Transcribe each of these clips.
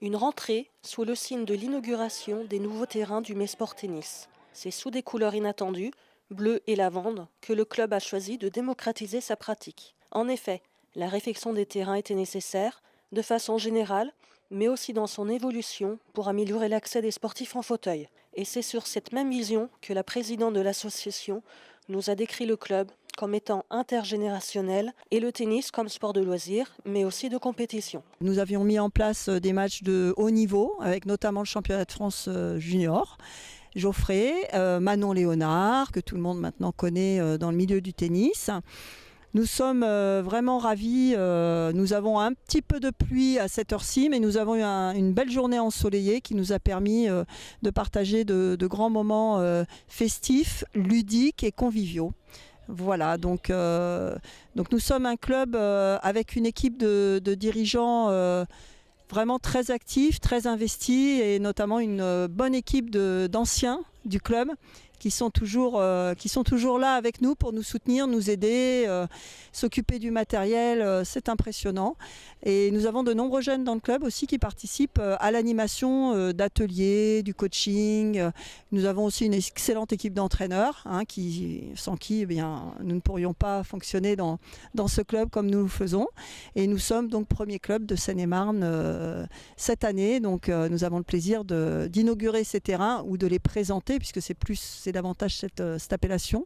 Une rentrée sous le signe de l'inauguration des nouveaux terrains du Mesport Tennis. C'est sous des couleurs inattendues, bleu et lavande, que le club a choisi de démocratiser sa pratique. En effet, la réfection des terrains était nécessaire, de façon générale, mais aussi dans son évolution pour améliorer l'accès des sportifs en fauteuil. Et c'est sur cette même vision que la présidente de l'association nous a décrit le club comme étant intergénérationnel et le tennis comme sport de loisir, mais aussi de compétition. Nous avions mis en place des matchs de haut niveau, avec notamment le championnat de France junior. Geoffrey, Manon Léonard, que tout le monde maintenant connaît dans le milieu du tennis. Nous sommes vraiment ravis. Nous avons un petit peu de pluie à cette heure-ci, mais nous avons eu une belle journée ensoleillée qui nous a permis de partager de grands moments festifs, ludiques et conviviaux. Voilà, donc nous sommes un club avec une équipe de dirigeants vraiment très actifs, très investis et notamment une bonne équipe d'anciens du club qui sont toujours là avec nous pour nous soutenir, nous aider, s'occuper du matériel, c'est impressionnant. Et nous avons de nombreux jeunes dans le club aussi qui participent à l'animation d'ateliers, du coaching. Nous avons aussi une excellente équipe d'entraîneurs sans qui eh bien, nous ne pourrions pas fonctionner dans ce club comme nous le faisons. Et nous sommes donc premier club de Seine-et-Marne cette année. Donc nous avons le plaisir d'inaugurer ces terrains ou de les présenter puisque c'est davantage cette appellation,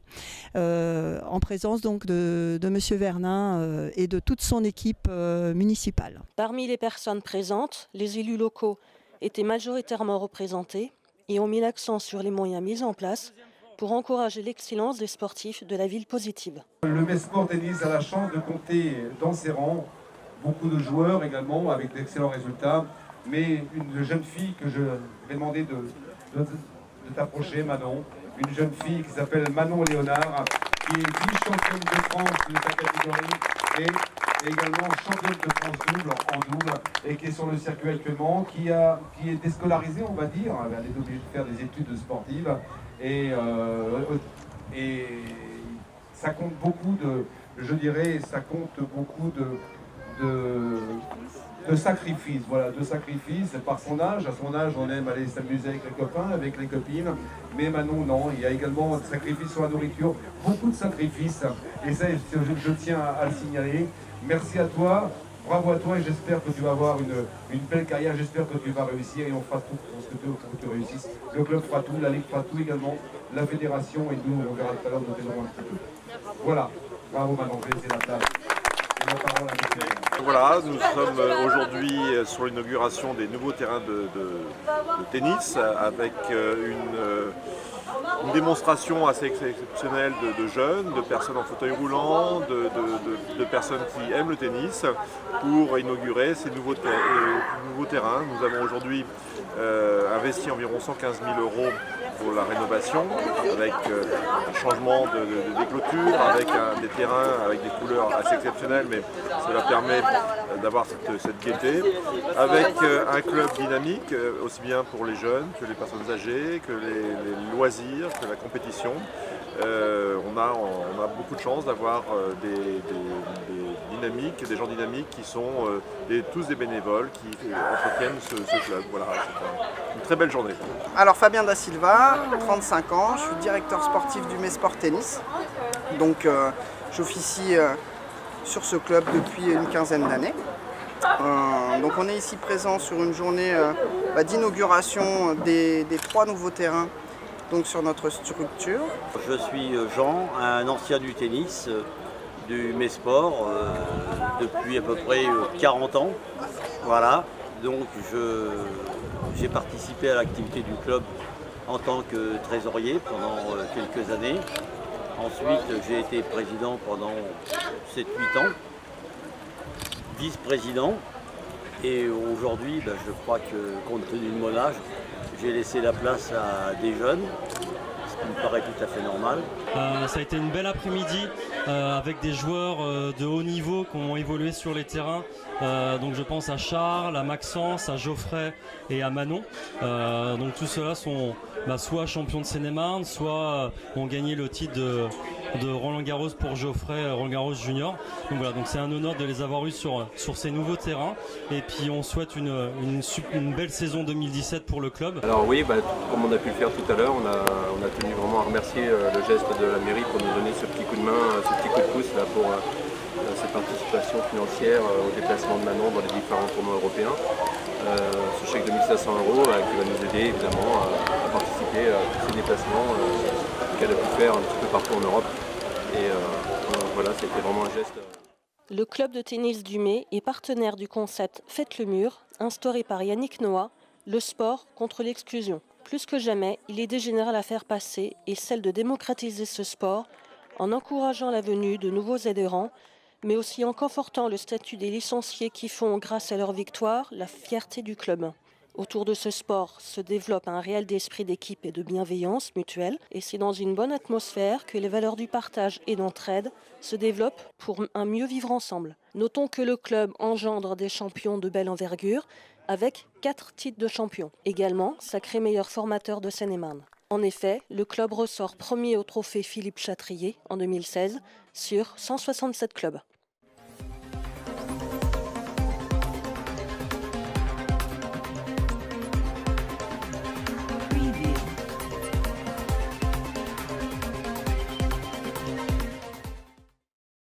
en présence donc de Monsieur Vernin et de toute son équipe municipale. Parmi les personnes présentes, les élus locaux étaient majoritairement représentés et ont mis l'accent sur les moyens mis en place pour encourager l'excellence des sportifs de la ville positive. Le Mesport Tennis a la chance de compter dans ses rangs beaucoup de joueurs également avec d'excellents résultats, mais une jeune fille que je vais demander de t'approcher, Manon, une jeune fille qui s'appelle Manon Léonard, qui est vice-championne de France de sa catégorie et également championne de France double en double et qui est sur le circuit actuellement, qui est déscolarisée, on va dire, elle est obligée de faire des études sportives et ça compte beaucoup de sacrifices, voilà, de sacrifices par son âge. À son âge, on aime aller s'amuser avec les copains, avec les copines, mais Manon, non, il y a également des sacrifices sur la nourriture, beaucoup de sacrifices, et ça, je tiens à le signaler. Merci à toi, bravo à toi, et j'espère que tu vas avoir une belle carrière, j'espère que tu vas réussir, et on fera tout pour que tu réussisses. Le club fera tout, la Ligue fera tout également, la fédération, et nous, on verra tout à l'heure, nous t'aiderons un petit peu. Voilà, bravo Manon, je vais laisser la table. Voilà, nous sommes aujourd'hui sur l'inauguration des nouveaux terrains de tennis avec une démonstration assez exceptionnelle de jeunes, de personnes en fauteuil roulant, de personnes qui aiment le tennis pour inaugurer ces nouveaux terrains. Nous avons aujourd'hui investi environ 115 000 € pour la rénovation, avec un changement des clôtures, avec des terrains avec des couleurs assez exceptionnelles, mais cela permet d'avoir cette gaieté, avec un club dynamique, aussi bien pour les jeunes que les personnes âgées, que les loisirs, que la compétition. On a beaucoup de chance d'avoir des gens dynamiques qui sont tous des bénévoles qui entretiennent ce club. Voilà, c'est une très belle journée. Alors Fabien Da Silva, 35 ans, je suis directeur sportif du Mesport Tennis. Donc j'officie sur ce club depuis une quinzaine d'années. Donc on est ici présent sur une journée d'inauguration des 3 nouveaux terrains donc sur notre structure. Je suis Jean, un ancien du tennis, du Mesport, depuis à peu près 40 ans. Voilà, donc j'ai participé à l'activité du club en tant que trésorier pendant quelques années. Ensuite, j'ai été président pendant 7-8 ans, vice-président. Et aujourd'hui, je crois que compte tenu de mon âge, j'ai laissé la place à des jeunes, ce qui me paraît tout à fait normal. Ça a été une belle après-midi avec des joueurs de haut niveau qui ont évolué sur les terrains. Donc je pense à Charles, à Maxence, à Geoffrey et à Manon. Donc tous ceux-là sont soit champions de Seine-et-Marne, soit ont gagné le titre de Roland Garros pour Geoffrey, Roland Garros Junior. Donc voilà, donc c'est un honneur de les avoir eus sur ces nouveaux terrains. Et puis on souhaite une belle saison 2017 pour le club. Alors oui, comme on a pu le faire tout à l'heure, on a tenu vraiment à remercier le geste de la mairie pour nous donner ce petit coup de main, ce petit coup de pouce là, pour cette participation financière au déplacement de Manon dans les différents tournois européens. Ce chèque de 1 500 € qui va nous aider évidemment à participer à tous ces déplacements qu'elle a pu faire un petit peu partout en Europe. Et voilà, c'était vraiment un geste. Le club de tennis du Mai est partenaire du concept Faites le mur, instauré par Yannick Noah, le sport contre l'exclusion. Plus que jamais, il est général à faire passer et celle de démocratiser ce sport en encourageant la venue de nouveaux adhérents, mais aussi en confortant le statut des licenciés qui font, grâce à leur victoire, la fierté du club. Autour de ce sport se développe un réel d'esprit d'équipe et de bienveillance mutuelle, et c'est dans une bonne atmosphère que les valeurs du partage et d'entraide se développent pour un mieux vivre ensemble. Notons que le club engendre des champions de belle envergure, avec 4 titres de champion. Également, sacré meilleur formateur de Seine-et-Marne. En effet, le club ressort premier au trophée Philippe Chatrier en 2016 sur 167 clubs.